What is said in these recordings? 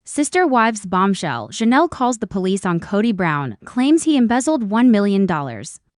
Sister wives bombshell. Janelle calls the police on Kody Brown, claims he embezzled $1 million.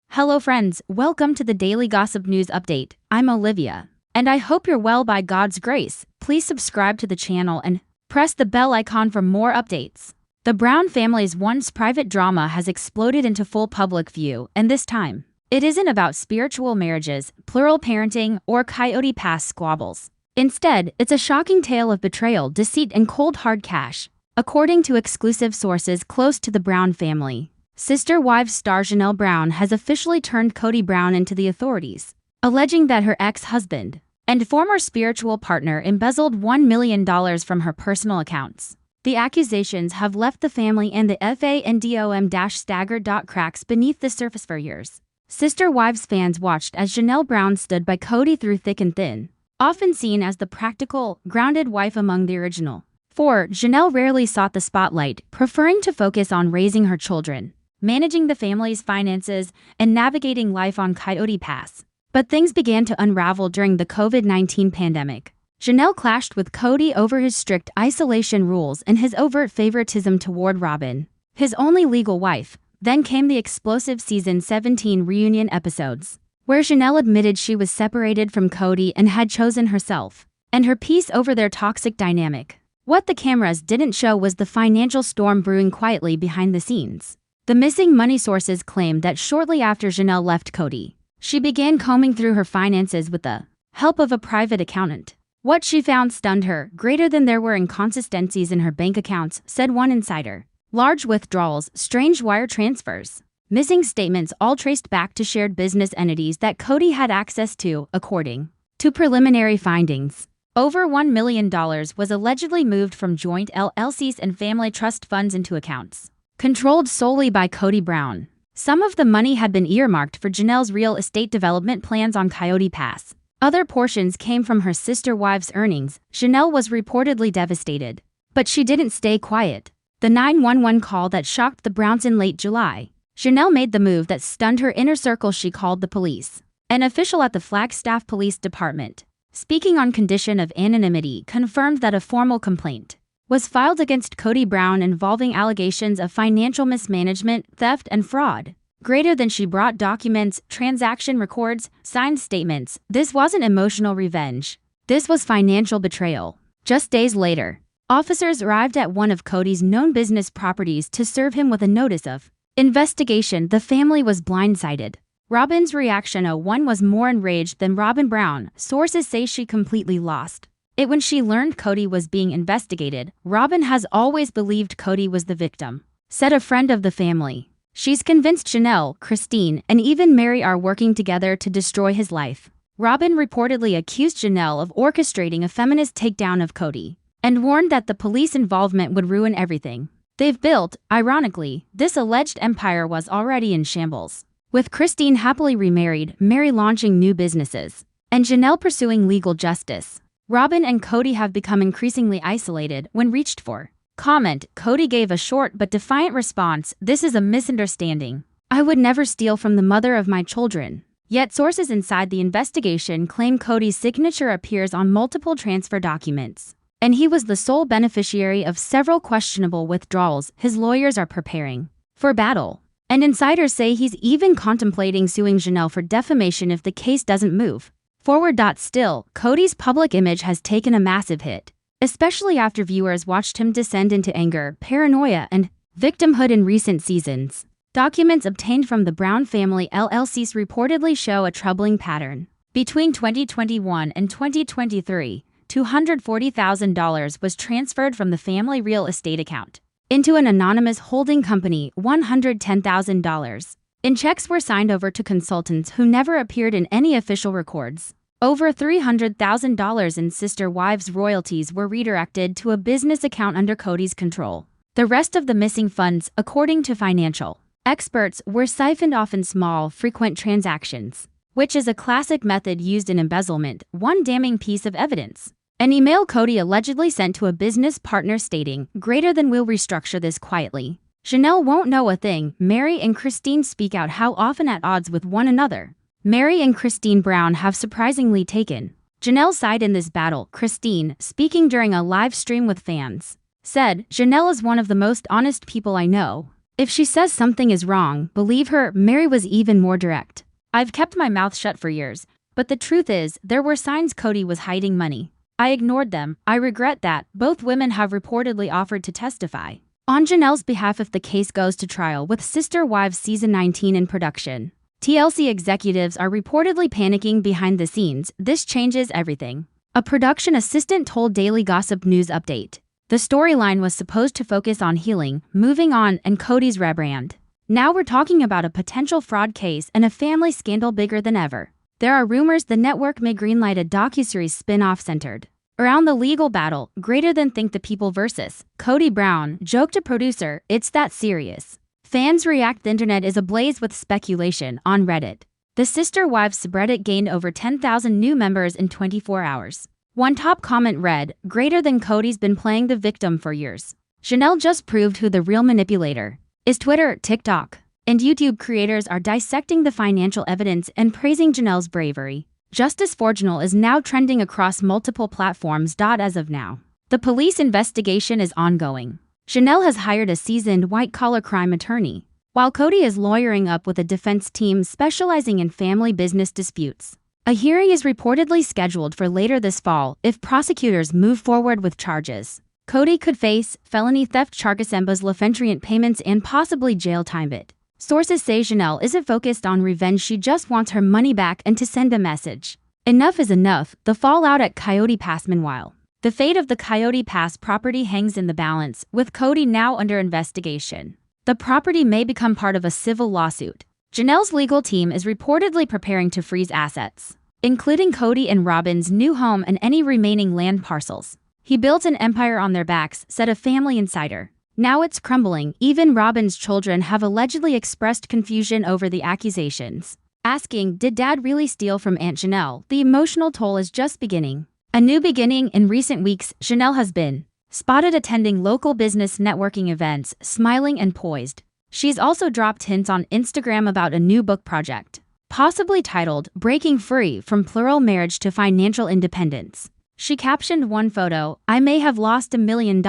Hello friends, welcome to the Daily Gossip News Update. I'm Olivia, and I hope you're well by God's grace. Please subscribe to the channel and press the bell icon for more updates. The Brown family's once private drama has exploded into full public view, and this time, it isn't about spiritual marriages, plural parenting, or Kody Pass squabbles. Instead, it's a shocking tale of betrayal, deceit, and cold hard cash, according to exclusive sources close to the Brown family. Sister Wives star Janelle Brown has officially turned Kody Brown into the authorities, alleging that her ex-husband and former spiritual partner embezzled $1 million from her personal accounts. The accusations have left the family and the fandom staggered. Cracks beneath the surface for years. Sister Wives fans watched as Janelle Brown stood by Kody through thick and thin, often seen as the practical, grounded wife among the original four. Janelle rarely sought the spotlight, preferring to focus on raising her children, managing the family's finances, and navigating life on Kody Pass. But things began to unravel during the COVID-19 pandemic. Janelle clashed with Kody over his strict isolation rules and his overt favoritism toward Robyn, his only legal wife. Then came the explosive season 17 reunion episodes, where Janelle admitted she was separated from Kody and had chosen herself and her peace over their toxic dynamic. What the cameras didn't show was the financial storm brewing quietly behind the scenes. The missing money sources claimed that shortly after Janelle left Kody, she began combing through her finances with the help of a private accountant. What she found stunned her greater than there were inconsistencies in her bank accounts, said one insider. Large withdrawals, strange wire transfers, missing statements, all traced back to shared business entities that Kody had access to, according to preliminary findings. Over $1 million was allegedly moved from joint LLCs and family trust funds into accounts controlled solely by Kody Brown. Some of the money had been earmarked for Janelle's real estate development plans on Kody Pass. Other portions came from her sister wives' earnings. Janelle was reportedly devastated, but she didn't stay quiet. The 911 call that shocked the Browns in late July. Janelle made the move that stunned her inner circle. She called the police. An official at the Flagstaff Police Department, speaking on condition of anonymity, confirmed that a formal complaint was filed against Kody Brown involving allegations of financial mismanagement, theft, and fraud. Greater than she brought documents, transaction records, signed statements. This wasn't emotional revenge. This was financial betrayal. Just days later, officers arrived at one of Kody's known business properties to serve him with a notice of investigation. The family was blindsided. Robyn's reaction was more enraged than Robyn Brown. Sources say she completely lost it when she learned Kody was being investigated. Robyn has always believed Kody was the victim, said a friend of the family. She's convinced Janelle, Christine, and even Mary are working together to destroy his life. Robyn reportedly accused Janelle of orchestrating a feminist takedown of Kody and warned that the police involvement would ruin everything they've built. Ironically, this alleged empire was already in shambles, with Christine happily remarried, Mary launching new businesses, and Janelle pursuing legal justice. Robyn and Kody have become increasingly isolated. When reached for comment, Kody gave a short but defiant response. "This is a misunderstanding. I would never steal from the mother of my children." Yet sources inside the investigation claim Kody's signature appears on multiple transfer documents, and he was the sole beneficiary of several questionable withdrawals. His lawyers are preparing for battle, and insiders say he's even contemplating suing Janelle for defamation if the case doesn't move forward. Still, Kody's public image has taken a massive hit, especially after viewers watched him descend into anger, paranoia, and victimhood in recent seasons. Documents obtained from the Brown family LLCs reportedly show a troubling pattern. Between 2021 and 2023, $240,000 was transferred from the family real estate account into an anonymous holding company. $110,000 in checks were signed over to consultants who never appeared in any official records. Over $300,000 in sister wives' royalties were redirected to a business account under Kody's control. The rest of the missing funds, according to financial experts, were siphoned off in small, frequent transactions, which is a classic method used in embezzlement. One damning piece of evidence: an email Kody allegedly sent to a business partner stating, "Greater than will restructure this quietly. Janelle won't know a thing." Mary and Christine speak out. How often at odds with one another? Mary and Christine Brown have surprisingly taken Janelle's side in this battle. Christine, speaking during a live stream with fans, said, "Janelle is one of the most honest people I know. If she says something is wrong, believe her." Mary was even more direct. "I've kept my mouth shut for years, but the truth is, there were signs Kody was hiding money. I ignored them. I regret that." Both women have reportedly offered to testify on Janelle's behalf if the case goes to trial, with Sister Wives Season 19 in production. TLC executives are reportedly panicking behind the scenes. "This changes everything," a production assistant told Daily Gossip News Update. The storyline was supposed to focus on healing, moving on, and Kody's rebrand. Now we're talking about a potential fraud case and a family scandal bigger than ever. There are rumors the network may greenlight a docuseries spin-off centered around the legal battle. "Greater than Think the People versus Kody Brown," joked a producer. "It's that serious." Fans react. The internet is ablaze with speculation on Reddit. The Sister Wives subreddit gained over 10,000 new members in 24 hours. One top comment read, "Greater than Kody's been playing the victim for years. Janelle just proved who the real manipulator is." Twitter, TikTok, and YouTube creators are dissecting the financial evidence and praising Janelle's bravery. Justice for Janelle is now trending across multiple platforms. As of now, the police investigation is ongoing. Janelle has hired a seasoned white-collar crime attorney, while Kody is lawyering up with a defense team specializing in family business disputes. A hearing is reportedly scheduled for later this fall if prosecutors move forward with charges. Kody could face felony theft charges, embezzlement payments, and possibly jail time. Sources say Janelle isn't focused on revenge. She just wants her money back and to send a message. Enough is enough. The fallout at Coyote Pass. Meanwhile, the fate of the Coyote Pass property hangs in the balance, with Kody now under investigation. The property may become part of a civil lawsuit. Janelle's legal team is reportedly preparing to freeze assets, including Kody and Robyn's new home and any remaining land parcels. "He built an empire on their backs," said a family insider. "Now it's crumbling." Even Robyn's children have allegedly expressed confusion over the accusations, asking, "Did Dad really steal from Aunt Janelle?" The emotional toll is just beginning. A new beginning. In recent weeks, Janelle has been spotted attending local business networking events, smiling and poised. She's also dropped hints on Instagram about a new book project, possibly titled "Breaking Free from Plural Marriage to Financial Independence." She captioned one photo, "I may have lost $1 million,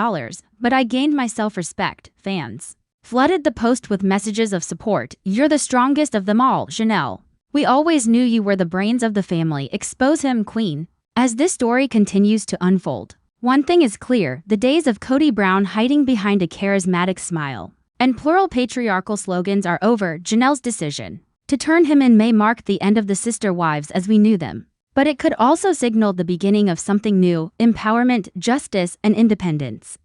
but I gained my self-respect." Fans flooded the post with messages of support. "You're the strongest of them all, Janelle. We always knew you were the brains of the family. Expose him, Queen." As this story continues to unfold, one thing is clear: the days of Kody Brown hiding behind a charismatic smile and plural patriarchal slogans are over. Janelle's decision to turn him in may mark the end of the Sister Wives as we knew them, but it could also signal the beginning of something new: empowerment, justice, and independence.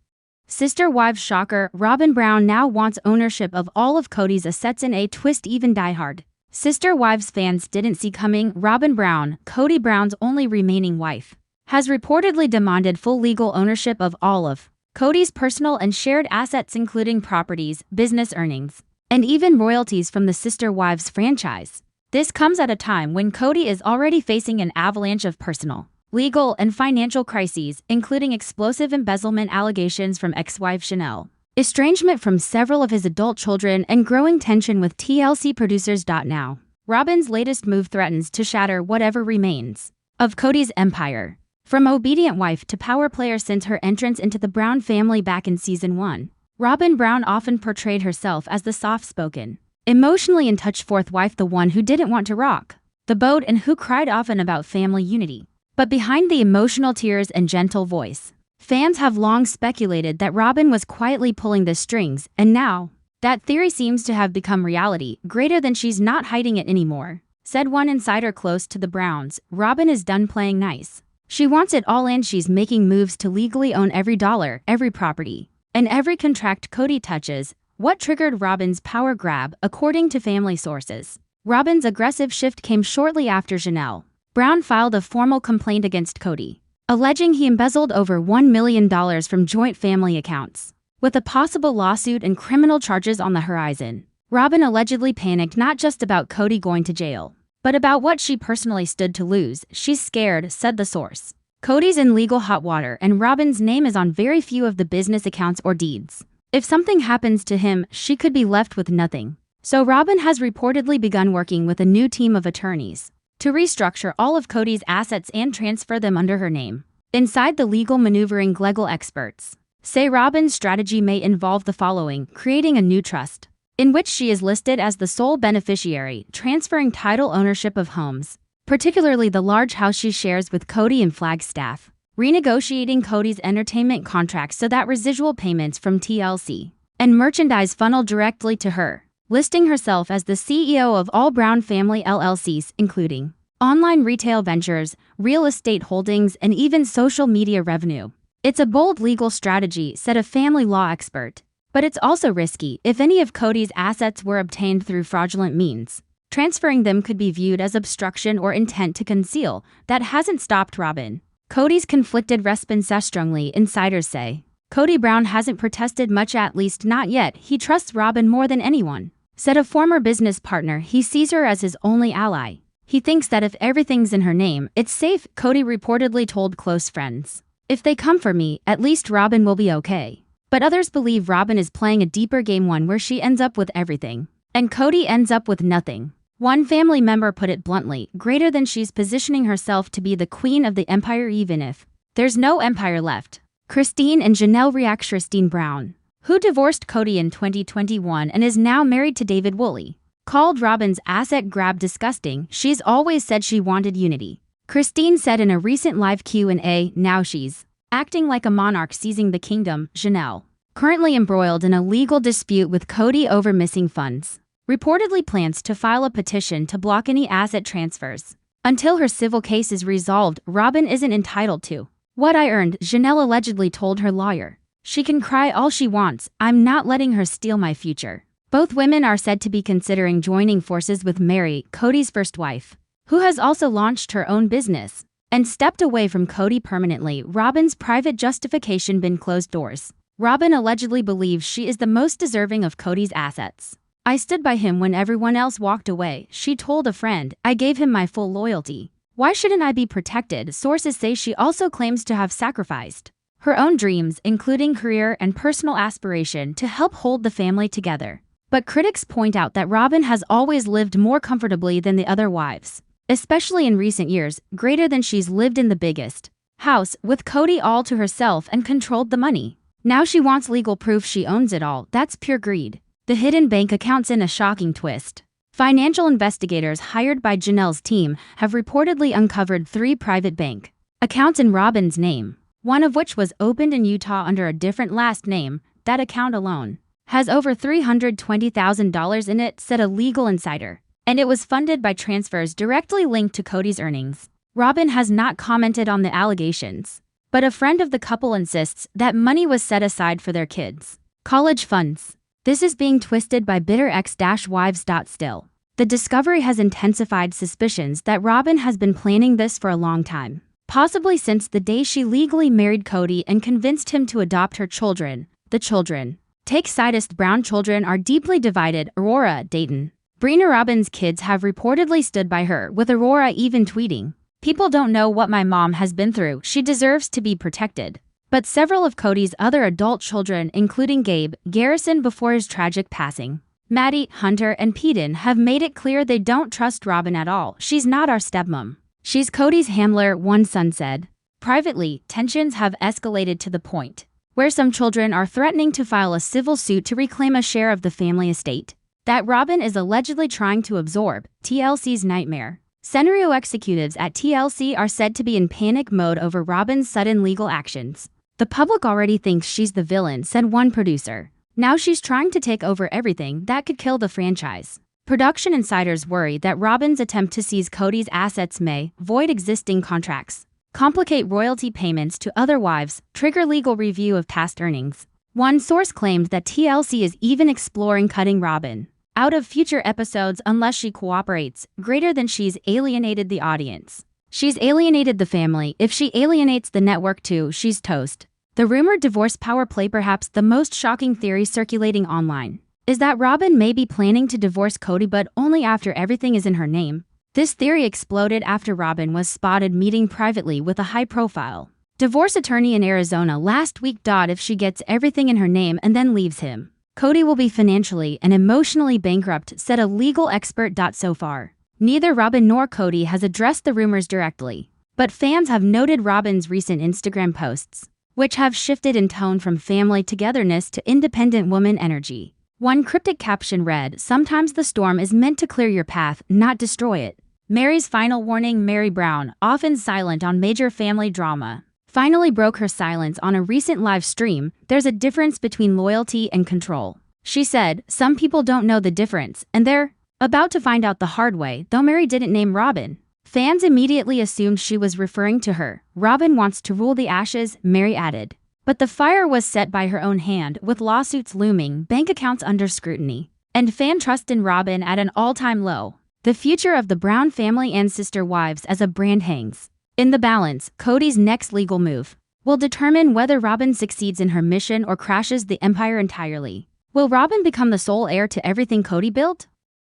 Sister Wives shocker: Robyn Brown now wants ownership of all of Kody's assets in a twist even diehard Sister Wives fans didn't see coming. Robyn Brown, Kody Brown's only remaining wife, has reportedly demanded full legal ownership of all of Kody's personal and shared assets, including properties, business earnings, and even royalties from the Sister Wives franchise. This comes at a time when Kody is already facing an avalanche of personal, legal, and financial crises, including explosive embezzlement allegations from ex-wife Janelle, estrangement from several of his adult children, and growing tension with TLC producers. Now, Robyn's latest move threatens to shatter whatever remains of Kody's empire. From obedient wife to power player since her entrance into the Brown family back in Season 1, Robyn Brown often portrayed herself as the soft-spoken, emotionally in touch fourth wife, the one who didn't want to rock the boat and who cried often about family unity. But behind the emotional tears and gentle voice, fans have long speculated that Robyn was quietly pulling the strings, and now that theory seems to have become reality. Greater than she's not hiding it anymore, said one insider close to the Browns. Robyn is done playing nice. She wants it all, and she's making moves to legally own every dollar, every property, and every contract Kody touches. What triggered Robyn's power grab? According to family sources, Robyn's aggressive shift came shortly after Janelle Brown filed a formal complaint against Kody, alleging he embezzled over $1 million from joint family accounts. With a possible lawsuit and criminal charges on the horizon, Robyn allegedly panicked, not just about Kody going to jail, but about what she personally stood to lose. "She's scared," said the source. Kody's in legal hot water, and Robyn's name is on very few of the business accounts or deeds. If something happens to him, she could be left with nothing. So Robyn has reportedly begun working with a new team of attorneys to restructure all of Kody's assets and transfer them under her name. Inside the legal maneuvering, legal experts say Robyn's strategy may involve the following: creating a new trust, in which she is listed as the sole beneficiary, transferring title ownership of homes, particularly the large house she shares with Kody and Flagstaff, renegotiating Kody's entertainment contracts so that residual payments from TLC and merchandise funnel directly to her, listing herself as the CEO of all Brown family LLCs, including online retail ventures, real estate holdings, and even social media revenue. It's a bold legal strategy, said a family law expert. But it's also risky. If any of Kody's assets were obtained through fraudulent means, transferring them could be viewed as obstruction or intent to conceal. That hasn't stopped Robyn. Kody's conflicted response strongly, insiders say. Kody Brown hasn't protested much, at least not yet. He trusts Robyn more than anyone, said a former business partner. He sees her as his only ally. He thinks that if everything's in her name, it's safe, Kody reportedly told close friends. If they come for me, at least Robyn will be okay. But others believe Robyn is playing a deeper game, one where she ends up with everything, and Kody ends up with nothing. One family member put it bluntly, greater than she's positioning herself to be the queen of the empire even if there's no empire left. Christine and Janelle react. Garrison Brown, who divorced Kody in 2021 and is now married to David Woolley, called Robyn's asset grab disgusting. She's always said she wanted unity, Christine said in a recent live Q&A. Now she's acting like a monarch seizing the kingdom. Janelle, currently embroiled in a legal dispute with Kody over missing funds, reportedly plans to file a petition to block any asset transfers until her civil case is resolved. Robyn isn't entitled to what I earned, Janelle allegedly told her lawyer. She can cry all she wants. I'm not letting her steal my future. Both women are said to be considering joining forces with Mary, Kody's first wife, who has also launched her own business and stepped away from Kody permanently. Robyn's private justification been closed doors. Robyn allegedly believes she is the most deserving of Kody's assets. I stood by him when everyone else walked away, she told a friend. I gave him my full loyalty. Why shouldn't I be protected? Sources say she also claims to have sacrificed her own dreams, including career and personal aspiration, to help hold the family together. But critics point out that Robyn has always lived more comfortably than the other wives, especially in recent years, greater than she's lived in the biggest house, with Kody all to herself and controlled the money. Now she wants legal proof she owns it all. That's pure greed. The hidden bank accounts in a shocking twist. Financial investigators hired by Janelle's team have reportedly uncovered 3 private bank accounts in Robyn's name, one of which was opened in Utah under a different last name. That account alone has over $320,000 in it, said a legal insider, and it was funded by transfers directly linked to Kody's earnings. Robyn has not commented on the allegations, but a friend of the couple insists that money was set aside for their kids' college funds. This is being twisted by bitter ex-wives. Still, the discovery has intensified suspicions that Robyn has been planning this for a long time, possibly since the day she legally married Kody and convinced him to adopt her children. The children, take sidest Brown children, are deeply divided. Aurora, Dayton, Brina. Robyn's kids have reportedly stood by her, with Aurora even tweeting, "People don't know what my mom has been through. She deserves to be protected." But several of Kody's other adult children, including Gabe, Garrison before his tragic passing, Maddie, Hunter, and Peden, have made it clear they don't trust Robyn at all. She's not our stepmom. She's Kody's handler, one son said. Privately, tensions have escalated to the point where some children are threatening to file a civil suit to reclaim a share of the family estate that Robyn is allegedly trying to absorb. TLC's nightmare scenario. Executives at TLC are said to be in panic mode over Robyn's sudden legal actions. The public already thinks she's the villain, said one producer. Now she's trying to take over everything. That could kill the franchise. Production insiders worry that Robyn's attempt to seize Kody's assets may void existing contracts, complicate royalty payments to other wives, trigger legal review of past earnings. One source claimed that TLC is even exploring cutting Robyn out of future episodes unless she cooperates, greater than she's alienated the audience. She's alienated the family. If she alienates the network too, she's toast. The rumored divorce power play. Perhaps the most shocking theory circulating online is that Robyn may be planning to divorce Kody, but only after everything is in her name. This theory exploded after Robyn was spotted meeting privately with a high-profile divorce attorney in Arizona last week. If she gets everything in her name and then leaves him, Kody will be financially and emotionally bankrupt, said a legal expert. So far, neither Robyn nor Kody has addressed the rumors directly, but fans have noted Robyn's recent Instagram posts which have shifted in tone from family togetherness to independent woman energy. One cryptic caption read, "Sometimes the storm is meant to clear your path, not destroy it." Mary's final warning. Mary Brown, often silent on major family drama, finally broke her silence on a recent live stream. "There's a difference between loyalty and control," she said. "Some people don't know the difference, and they're about to find out the hard way." Though Mary didn't name Robyn, fans immediately assumed she was referring to her. "Robyn wants to rule the ashes," Mary added. But the fire was set by her own hand, with lawsuits looming, bank accounts under scrutiny, and fan trust in Robyn at an all-time low. The future of the Brown family and sister wives as a brand hangs in the balance. Kody's next legal move will determine whether Robyn succeeds in her mission or crashes the empire entirely. Will Robyn become the sole heir to everything Kody built?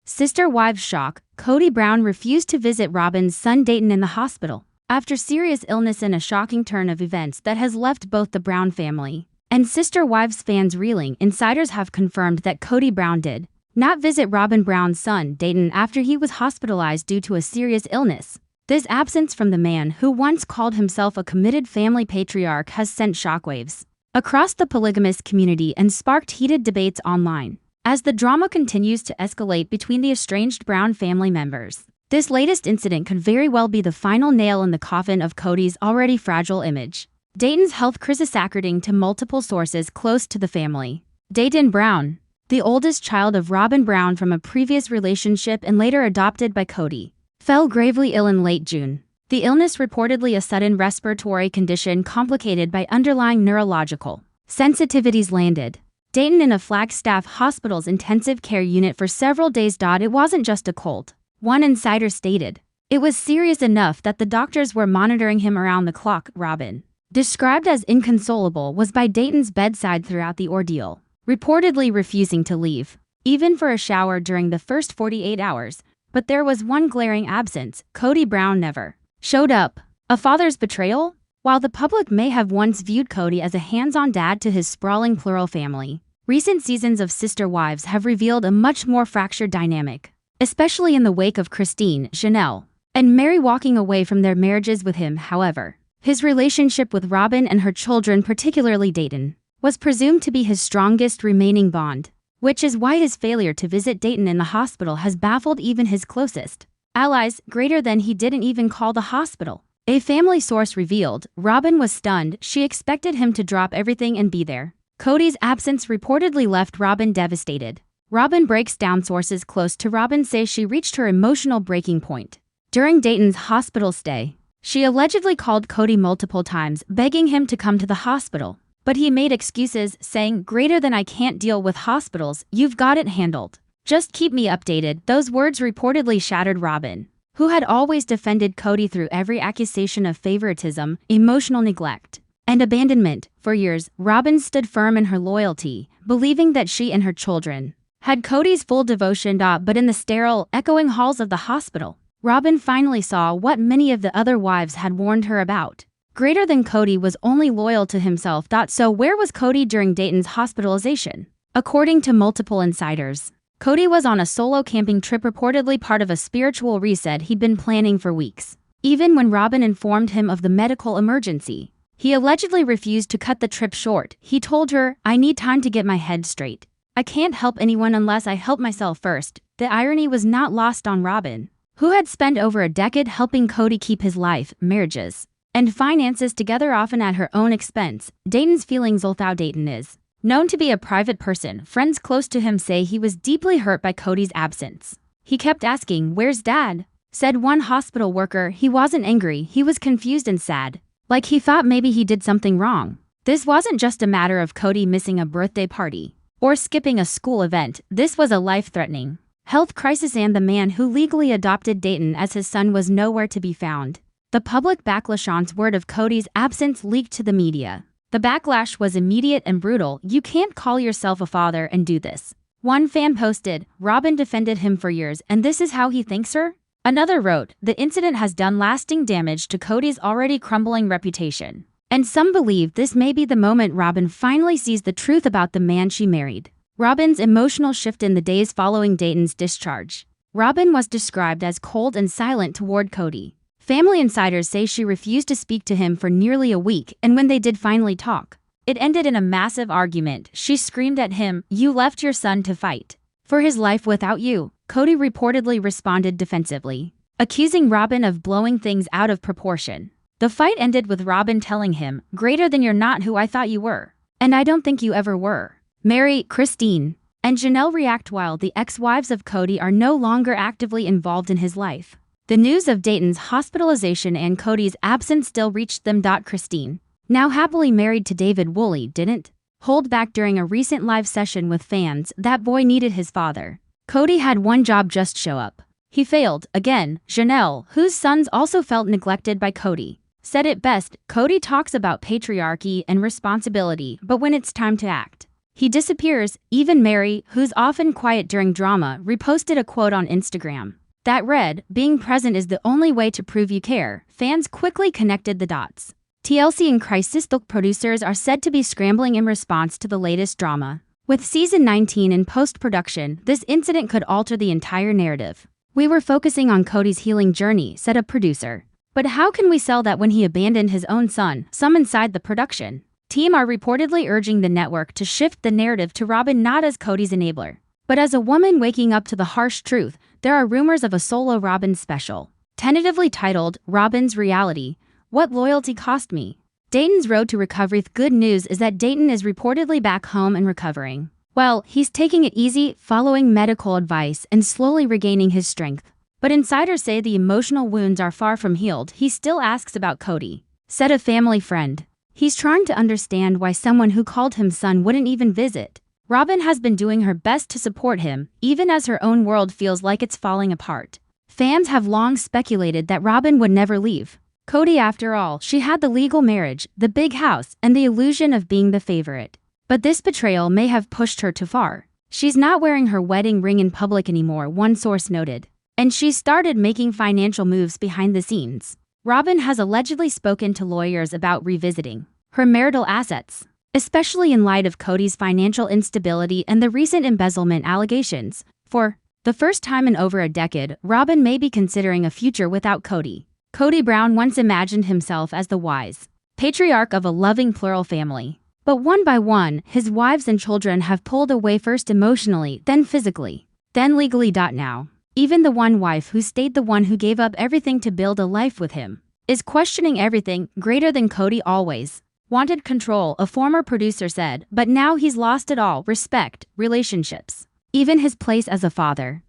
Sister wives shock. Kody Brown refused to visit Robyn's son Dayton in the hospital after serious illness, in a shocking turn of events that has left both the Brown family and sister wives fans reeling. Insiders have confirmed that Kody Brown did not visit Robyn Brown's son Dayton after he was hospitalized due to a serious illness. This absence from the man who once called himself a committed family patriarch has sent shockwaves across the polygamous community and sparked heated debates online. As the drama continues to escalate between the estranged Brown family members, this latest incident could very well be the final nail in the coffin of Kody's already fragile image. Dayton's health crisis, according to multiple sources close to the family. Dayton Brown, the oldest child of Robyn Brown from a previous relationship and later adopted by Kody, fell gravely ill in late June. The illness, reportedly a sudden respiratory condition complicated by underlying neurological sensitivities, landed Dayton in a Flagstaff Hospital's intensive care unit for several days. It wasn't just a cold, one insider stated. It was serious enough that the doctors were monitoring him around the clock. Robyn, described as inconsolable, was by Dayton's bedside throughout the ordeal, reportedly refusing to leave, even for a shower during the first 48 hours. But there was one glaring absence: Kody Brown never showed up. A father's betrayal? While the public may have once viewed Kody as a hands-on dad to his sprawling plural family, recent seasons of Sister Wives have revealed a much more fractured dynamic, especially in the wake of Christine, Janelle, and Mary walking away from their marriages with him. However, his relationship with Robyn and her children, particularly Dayton, was presumed to be his strongest remaining bond, which is why his failure to visit Dayton in the hospital has baffled even his closest allies. Greater than he didn't even call the hospital. A family source revealed Robyn was stunned. She expected him to drop everything and be there. Kody's absence reportedly left Robyn devastated. Robyn breaks down. Sources close to Robyn say she reached her emotional breaking point during Dayton's hospital stay. She allegedly called Kody multiple times, begging him to come to the hospital, but he made excuses, saying, "Greater than I can't deal with hospitals, you've got it handled. Just keep me updated." Those words reportedly shattered Robyn, who had always defended Kody through every accusation of favoritism, emotional neglect, and abandonment. For years, Robyn stood firm in her loyalty, believing that she and her children had Kody's full devotion. But in the sterile, echoing halls of the hospital, Robyn finally saw what many of the other wives had warned her about. Greater than Kody was only loyal to himself. So where was Kody during Dayton's hospitalization? According to multiple insiders, Kody was on a solo camping trip, reportedly part of a spiritual reset he'd been planning for weeks. Even when Robyn informed him of the medical emergency, he allegedly refused to cut the trip short. He told her, "I need time to get my head straight. I can't help anyone unless I help myself first." The irony was not lost on Robyn, who had spent over a decade helping Kody keep his life, marriages, and finances together, often at her own expense. Dayton's feelings. Although Dayton is known to be a private person, friends close to him say he was deeply hurt by Kody's absence. "He kept asking, 'Where's Dad?' said one hospital worker. He wasn't angry, he was confused and sad, like he thought maybe he did something wrong." This wasn't just a matter of Kody missing a birthday party or skipping a school event. This was a life-threatening health crisis, and the man who legally adopted Dayton as his son was nowhere to be found. The public backlash on word of Kody's absence leaked to the media. The backlash was immediate and brutal. "You can't call yourself a father and do this," one fan posted. "Robyn defended him for years, and this is how he thanks her?" Another wrote, "The incident has done lasting damage to Kody's already crumbling reputation." And some believe this may be the moment Robyn finally sees the truth about the man she married. Robyn's emotional shift in the days following Dayton's discharge. Robyn was described as cold and silent toward Kody. Family insiders say she refused to speak to him for nearly a week, and when they did finally talk, it ended in a massive argument. She screamed at him, "You left your son to fight for his life without you." Kody reportedly responded defensively, accusing Robyn of blowing things out of proportion. The fight ended with Robyn telling him, "Greater than you're not who I thought you were. And I don't think you ever were." Mary, Christine, and Janelle react while the ex-wives of Kody are no longer actively involved in his life. The news of Dayton's hospitalization and Kody's absence still reached them. Christine, now happily married to David Woolley, didn't hold back during a recent live session with fans. That boy needed his father. Kody had one job: just show up. He failed again. Janelle, whose sons also felt neglected by Kody, said it best. Kody talks about patriarchy and responsibility, but when it's time to act, he disappears. Even Mary, who's often quiet during drama, reposted a quote on Instagram that read, "Being present is the only way to prove you care." Fans quickly connected the dots. TLC and Crisis producers are said to be scrambling in response to the latest drama. With season 19 in post-production, this incident could alter the entire narrative. "We were focusing on Kody's healing journey," said a producer. "But how can we sell that when he abandoned his own son?" Some inside the production team are reportedly urging the network to shift the narrative to Robyn not as Kody's enabler, but as a woman waking up to the harsh truth. There are rumors of a solo Robyn special, tentatively titled Robyn's Reality: What Loyalty Cost Me. Dayton's road to recovery. The good news is that Dayton is reportedly back home and recovering. Well, he's taking it easy, following medical advice, and slowly regaining his strength. But insiders say the emotional wounds are far from healed. He still asks about Kody, said a family friend. He's trying to understand why someone who called him son wouldn't even visit. Robyn has been doing her best to support him, even as her own world feels like it's falling apart. Fans have long speculated that Robyn would never leave Kody. After all, she had the legal marriage, the big house, and the illusion of being the favorite. But this betrayal may have pushed her too far. She's not wearing her wedding ring in public anymore, one source noted. And she's started making financial moves behind the scenes. Robyn has allegedly spoken to lawyers about revisiting her marital assets, especially in light of Kody's financial instability and the recent embezzlement allegations. For the first time in over a decade, Robyn may be considering a future without Kody. Kody Brown once imagined himself as the wise patriarch of a loving plural family. But one by one, his wives and children have pulled away, first emotionally, then physically, then legally. Now, even the one wife who stayed, the one who gave up everything to build a life with him, is questioning everything. Greater than Kody always wanted control, a former producer said, but now he's lost it all: respect, relationships, even his place as a father.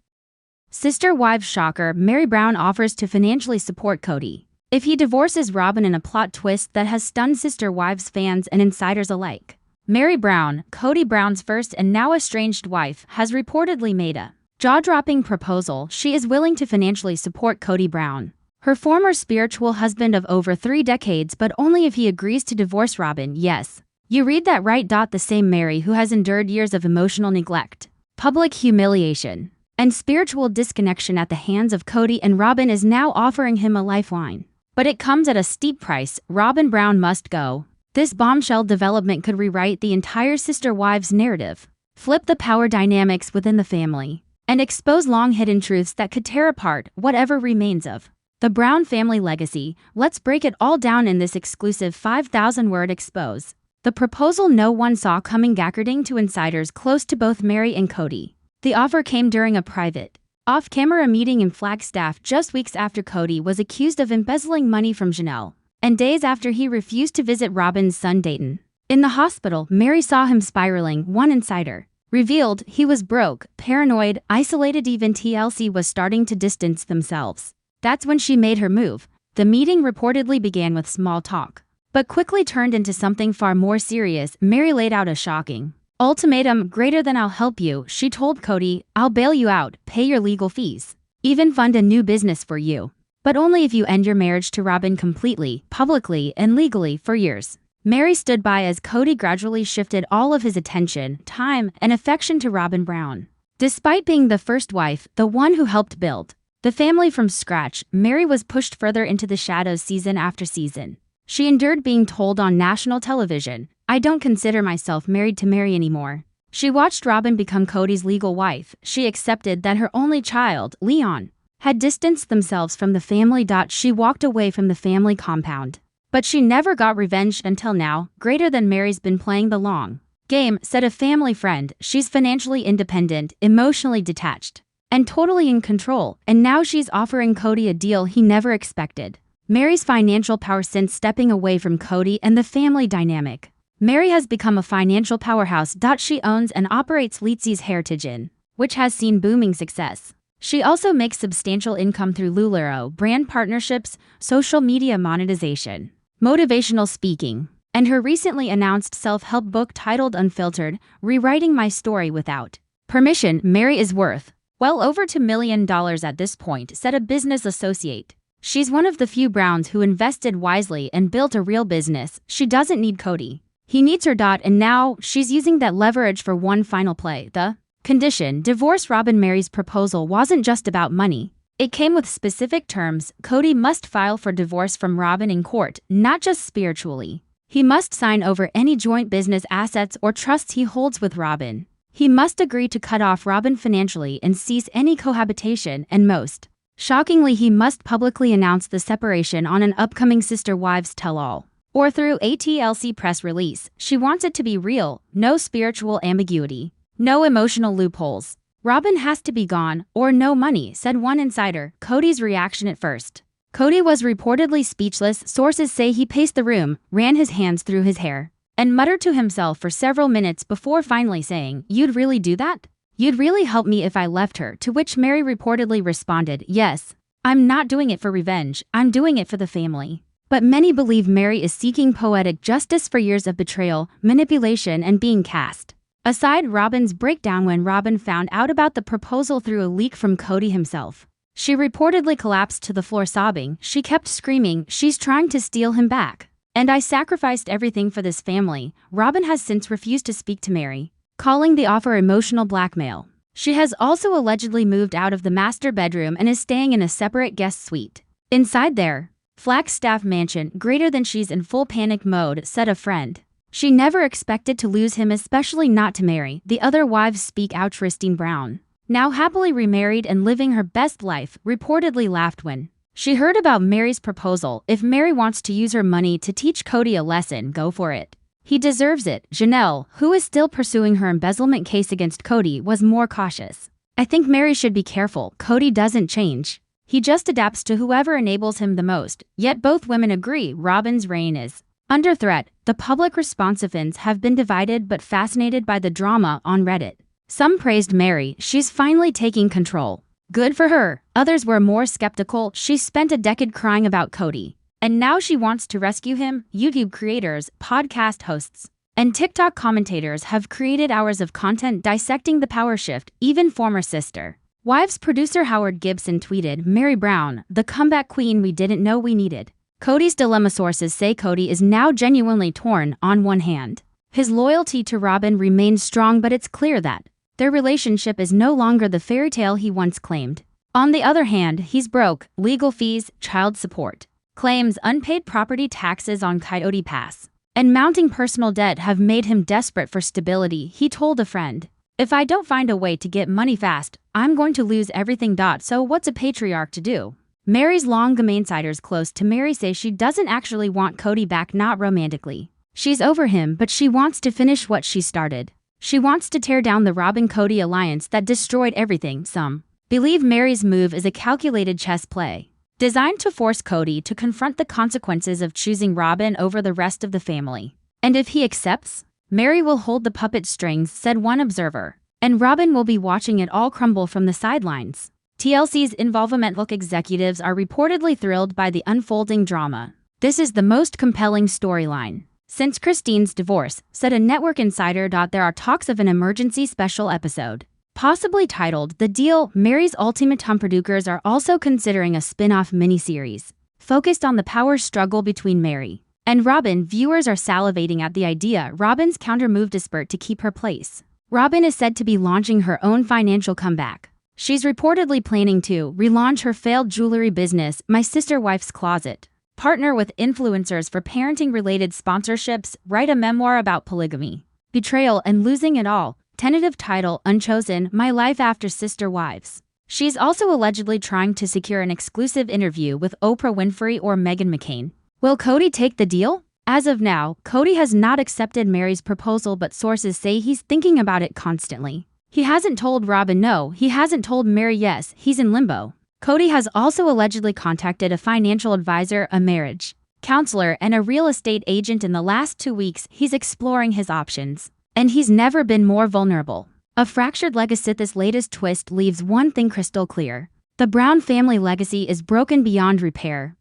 Sister wives shocker: Mary Brown offers to financially support Kody if he divorces Robyn, in a plot twist that has stunned sister wives fans and insiders alike. Mary Brown, Kody Brown's first and now estranged wife, has reportedly made a jaw-dropping proposal. She is willing to financially support Kody Brown, her former spiritual husband of over 3 decades, but only if he agrees to divorce Robyn. Yes, you read that right. The same Mary who has endured years of emotional neglect, public humiliation, and spiritual disconnection at the hands of Kody and Robyn is now offering him a lifeline. But it comes at a steep price. Robyn Brown must go. This bombshell development could rewrite the entire sister wives narrative, flip the power dynamics within the family, and expose long-hidden truths that could tear apart whatever remains of the Brown family legacy. Let's break it all down in this exclusive 5,000-word expose. The proposal no one saw coming, according to insiders close to both Mary and Kody. The offer came during a private, off-camera meeting in Flagstaff just weeks after Kody was accused of embezzling money from Janelle, and days after he refused to visit Robyn's son Dayton. In the hospital, Mary saw him spiraling. One insider revealed he was broke, paranoid, isolated. Even TLC was starting to distance themselves. That's when she made her move. The meeting reportedly began with small talk, but quickly turned into something far more serious. Mary laid out a shocking ultimatum: greater than I'll help you, she told Kody. I'll bail you out, pay your legal fees, even fund a new business for you, but only if you end your marriage to Robyn completely, publicly, and legally. For years, Mary stood by as Kody gradually shifted all of his attention, time, and affection to Robyn Brown. Despite being the first wife, the one who helped build the family from scratch, Mary was pushed further into the shadows season after season. She endured being told on national television, I don't consider myself married to Mary anymore. She watched Robyn become Kody's legal wife. She accepted that her only child, Leon, had distanced themselves from the family. She walked away from the family compound. But she never got revenge until now. Greater than Mary's been playing the long game, said a family friend. She's financially independent, emotionally detached, and totally in control, and now she's offering Kody a deal he never expected. Mary's financial power since stepping away from Kody and the family dynamic. Mary has become a financial powerhouse. She owns and operates Leetsy's Heritage Inn, which has seen booming success. She also makes substantial income through Lulero brand partnerships, social media monetization, motivational speaking, and her recently announced self-help book titled Unfiltered, Rewriting My Story Without Permission. Mary is worth well over $2 million at this point, said a business associate. She's one of the few Browns who invested wisely and built a real business. She doesn't need Kody. He needs her. And now she's using that leverage for one final play. The condition: divorce. Robyn. Mary's proposal wasn't just about money. It came with specific terms. Kody must file for divorce from Robyn in court, not just spiritually. He must sign over any joint business assets or trusts he holds with Robyn. He must agree to cut off Robyn financially and cease any cohabitation, and most shockingly, he must publicly announce the separation on an upcoming Sister Wives tell-all, or through a TLC press release. She wants it to be real, no spiritual ambiguity, no emotional loopholes. Robyn has to be gone, or no money, said one insider. Kody's reaction at first. Kody was reportedly speechless. Sources say he paced the room, ran his hands through his hair, and muttered to himself for several minutes before finally saying, "You'd really do that? You'd really help me if I left her?" To which Mary reportedly responded, "Yes, I'm not doing it for revenge, I'm doing it for the family." But many believe Mary is seeking poetic justice for years of betrayal, manipulation, and being cast aside. Robyn's breakdown: when Robyn found out about the proposal through a leak from Kody himself, she reportedly collapsed to the floor sobbing. She kept screaming, "She's trying to steal him back. And I sacrificed everything for this family." Robyn has since refused to speak to Mary, calling the offer emotional blackmail. She has also allegedly moved out of the master bedroom and is staying in a separate guest suite inside their Flagstaff mansion. Greater than she's in full panic mode, said a friend. She never expected to lose him, especially not to Mary. The other wives speak out. Garrison Brown, now happily remarried and living her best life, reportedly laughed when she heard about Mary's proposal. If Mary wants to use her money to teach Kody a lesson, go for it. He deserves it. Janelle, who is still pursuing her embezzlement case against Kody, was more cautious. "I think Mary should be careful. Kody doesn't change. He just adapts to whoever enables him the most." Yet both women agree Robyn's reign is under threat. The public respondents have been divided but fascinated by the drama on Reddit. Some praised Mary. She's finally taking control. Good for her. Others were more skeptical. She spent a decade crying about Kody, and now she wants to rescue him. YouTube creators, podcast hosts, and TikTok commentators have created hours of content dissecting the power shift. Even former Sister Wives producer Howard Gibson tweeted, "Mary Brown, the comeback queen we didn't know we needed." Kody's dilemma: sources say Kody is now genuinely torn. On one hand, his loyalty to Robyn remains strong, but it's clear that their relationship is no longer the fairy tale he once claimed. On the other hand, he's broke. Legal fees, child support claims, unpaid property taxes on Coyote Pass, and mounting personal debt have made him desperate for stability. He told a friend, "If I don't find a way to get money fast, I'm going to lose everything. So what's a patriarch to do?" Mary's long-game insiders close to Mary say she doesn't actually want Kody back, not romantically. She's over him, but she wants to finish what she started. She wants to tear down the Robyn-Kody alliance that destroyed everything. Some believe Mary's move is a calculated chess play, designed to force Kody to confront the consequences of choosing Robyn over the rest of the family. And if he accepts, Mary will hold the puppet strings, said one observer, and Robyn will be watching it all crumble from the sidelines. TLC's involvement. Look, executives are reportedly thrilled by the unfolding drama. "This is the most compelling storyline since Christine's divorce," said a network insider. There are talks of an emergency special episode, possibly titled The Deal. Mary's ultimatum. Producers are also considering a spin-off miniseries focused on the power struggle between Mary and Robyn. Viewers are salivating at the idea. Robyn's counter-move: desperate to keep her place, Robyn is said to be launching her own financial comeback. She's reportedly planning to relaunch her failed jewelry business, My Sister Wife's Closet, partner with influencers for parenting-related sponsorships, write a memoir about polygamy, betrayal, and losing it all. Tentative title: Unchosen, My Life After Sister Wives. She's also allegedly trying to secure an exclusive interview with Oprah Winfrey or Meghan McCain. Will Kody take the deal? As of now, Kody has not accepted Mary's proposal, but sources say he's thinking about it constantly. He hasn't told Robyn no, he hasn't told Mary yes, he's in limbo. Kody has also allegedly contacted a financial advisor, a marriage counselor, and a real estate agent in the last 2 weeks. He's exploring his options. And he's never been more vulnerable. A fractured legacy. This latest twist leaves one thing crystal clear. The Brown family legacy is broken beyond repair.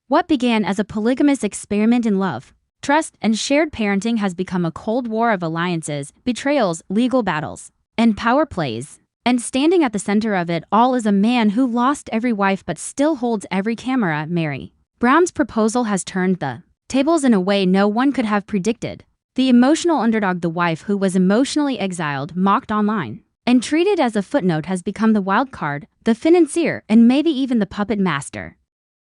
What began as a polygamous experiment in love, trust, and shared parenting has become a cold war of alliances, betrayals, legal battles, and power plays. And standing at the center of it all is a man who lost every wife but still holds every camera, Mary. Brown's proposal has turned the tables in a way no one could have predicted. The emotional underdog, the wife who was emotionally exiled, mocked online, and treated as a footnote, has become the wild card, the financier, and maybe even the puppet master.